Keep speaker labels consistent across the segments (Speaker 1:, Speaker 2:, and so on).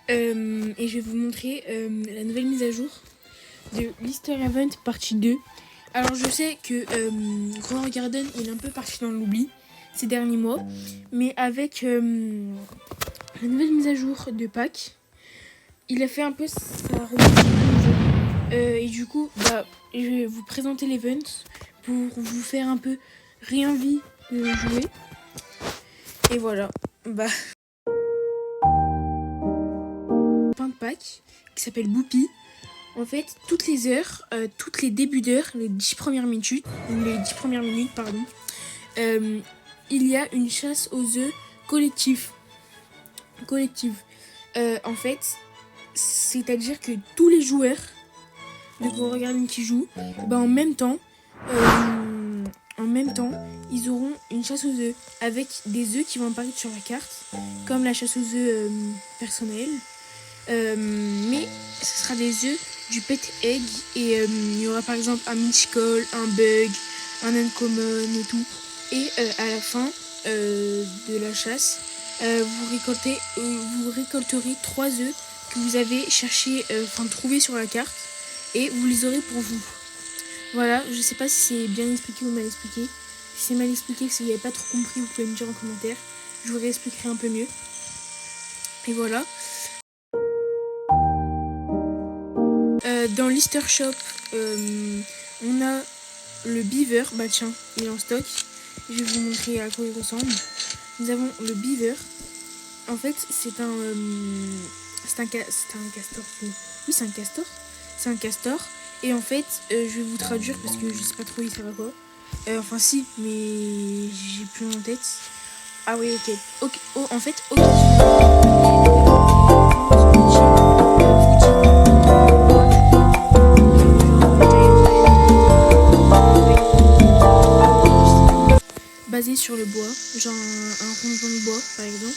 Speaker 1: Et je vais vous montrer la nouvelle mise à jour de l'Easter Event partie 2. Alors je sais que Grow Garden il est un peu parti dans l'oubli ces derniers mois, mais avec la nouvelle mise à jour de Pâques, il a fait un peu sa remise et du coup je vais vous présenter l'event pour vous faire un peu réenvie de jouer. Et voilà, pain de Pâques qui s'appelle Boupie. En fait, toutes les heures, toutes les débuts d'heure, les 10 premières minutes, pardon, il y a une chasse aux œufs collective. En fait, c'est-à-dire que tous les joueurs de Grow Garden qui jouent, en même temps, ils auront une chasse aux œufs avec des œufs qui vont apparaître sur la carte, comme la chasse aux œufs personnelle. Mais ce sera des œufs du pet egg et il y aura par exemple un mythical, un bug, un uncommon et tout. Et à la fin de la chasse, vous récolterez 3 œufs que vous avez trouvé sur la carte et vous les aurez pour vous. Voilà, je sais pas si c'est bien expliqué ou mal expliqué. Si c'est mal expliqué, si vous n'avez pas trop compris, vous pouvez me dire en commentaire. Je vous réexpliquerai un peu mieux. Et voilà. Dans l'Easter Shop, on a le Beaver. Bah tiens, il est en stock. Je vais vous montrer à quoi il ressemble. Nous avons le Beaver. En fait, c'est un castor. Oui, c'est un castor. C'est un castor. Et en fait, je vais vous traduire parce que je sais pas trop il sert à quoi. Enfin si, mais j'ai plus en tête. Ah oui, ok. En fait, basé sur le bois, genre un rondement de bois par exemple.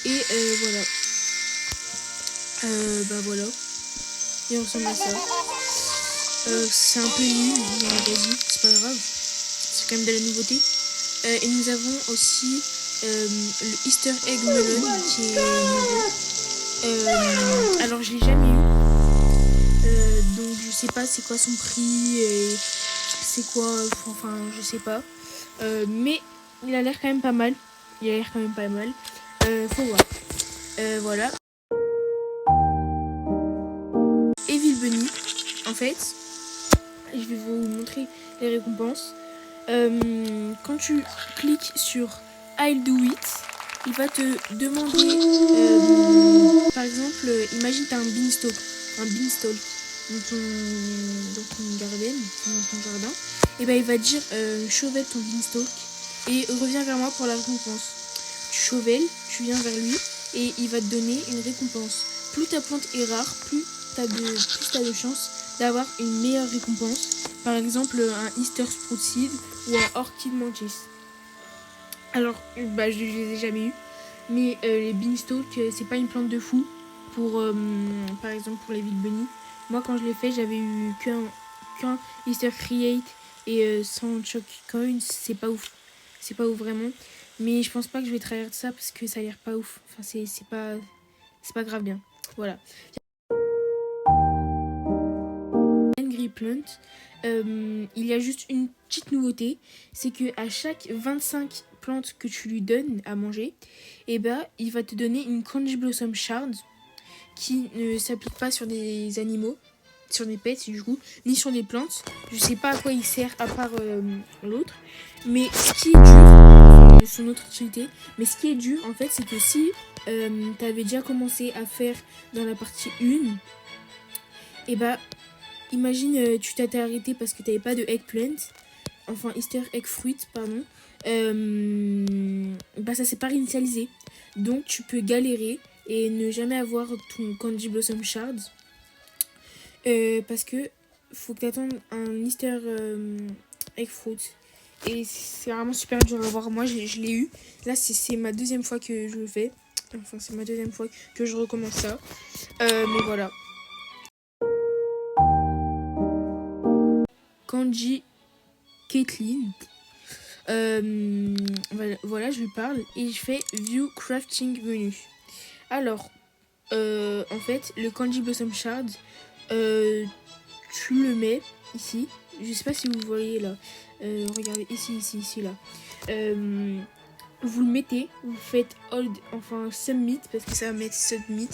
Speaker 1: Et voilà. Voilà. Il ressemble à ça. C'est un peu nul dans la basique, c'est pas grave. C'est quand même de la nouveauté. Et nous avons aussi le Easter Egg Melon qui est nouveau. Alors je l'ai jamais eu. Donc je sais pas c'est quoi son prix et c'est quoi. Enfin je sais pas. Mais il a l'air quand même pas mal. Faut voir. Voilà. Evil Bunny. En fait, je vais vous montrer les récompenses. Quand tu cliques sur I'll do it, il va te demander, par exemple, imagine tu as un beanstalk dans ton jardin, et il va te dire chauffette ton beanstalk et reviens vers moi pour la récompense. Tu chauvelles, tu viens vers lui et il va te donner une récompense. Plus ta plante est rare, plus t'as de chances d'avoir une meilleure récompense. Par exemple, un Easter Sprout Seed ou un Orchid Mantis. Alors, je les ai jamais eu. Mais les beanstalk, c'est pas une plante de fou. Par exemple, pour les Evil Bunny. Moi, quand je l'ai fait, j'avais eu qu'un Easter Create et 100 Choc Coins. C'est pas ouf. C'est pas ouf vraiment. Mais je pense pas que je vais tryhard ça parce que ça a l'air pas ouf. Enfin, c'est pas grave bien. Voilà. Angry Plant, il y a juste une petite nouveauté, c'est que à chaque 25 plantes que tu lui donnes à manger, il va te donner une Crunchy Blossom Shard qui ne s'applique pas sur des animaux, sur des pets du coup, ni sur des plantes. Je sais pas à quoi il sert à part l'autre, mais ce qui est dur, son autre utilité, mais ce qui est dur en fait, c'est que si tu avais déjà commencé à faire dans la partie 1, imagine, tu t'étais arrêté parce que tu n'avais pas de eggplant, enfin Easter egg fruit, pardon. Ça s'est pas réinitialisé. Donc tu peux galérer et ne jamais avoir ton Candy Blossom Shard. Parce que faut que tu attendes un Easter egg fruit. Et c'est vraiment super dur à avoir. Moi, je l'ai eu. Là, c'est ma deuxième fois que je le fais. Enfin, c'est ma deuxième fois que je recommence ça. Mais voilà. Kanji Caitlin. Voilà, je lui parle et je fais View Crafting Menu. Alors, en fait, le Candy Blossom Shard, tu le mets ici. Je sais pas si vous voyez là. Regardez, ici, là. Vous le mettez, vous faites hold, enfin submit, parce que ça va mettre submit.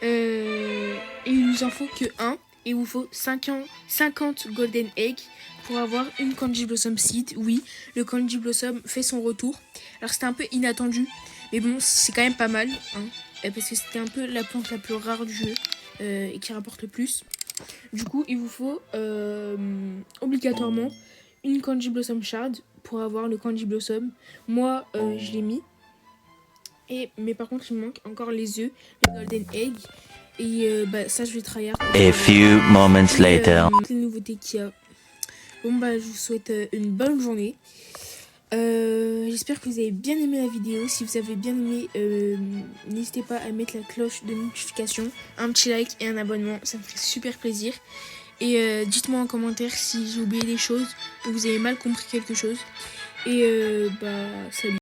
Speaker 1: Et il nous en faut que 1. Et il vous faut 50 golden eggs pour avoir une Candy Blossom Seed. Oui, le Candy Blossom fait son retour. Alors c'était un peu inattendu, mais bon, c'est quand même pas mal, hein, parce que c'était un peu la plante la plus rare du jeu et qui rapporte le plus. Du coup, il vous faut obligatoirement une Candy Blossom Shard pour avoir le Candy Blossom. Moi, je l'ai mis. Mais par contre, il me manque encore les œufs, les golden eggs. Et ça, je vais tryhard.
Speaker 2: A few moments later.
Speaker 1: Les nouveautés qu'il y a. Bon, je vous souhaite une bonne journée. J'espère que vous avez bien aimé la vidéo. Si vous avez bien aimé, n'hésitez pas à mettre la cloche de notification, un petit like et un abonnement. Ça me ferait super plaisir. Et dites-moi en commentaire si j'ai oublié des choses ou vous avez mal compris quelque chose. Et salut.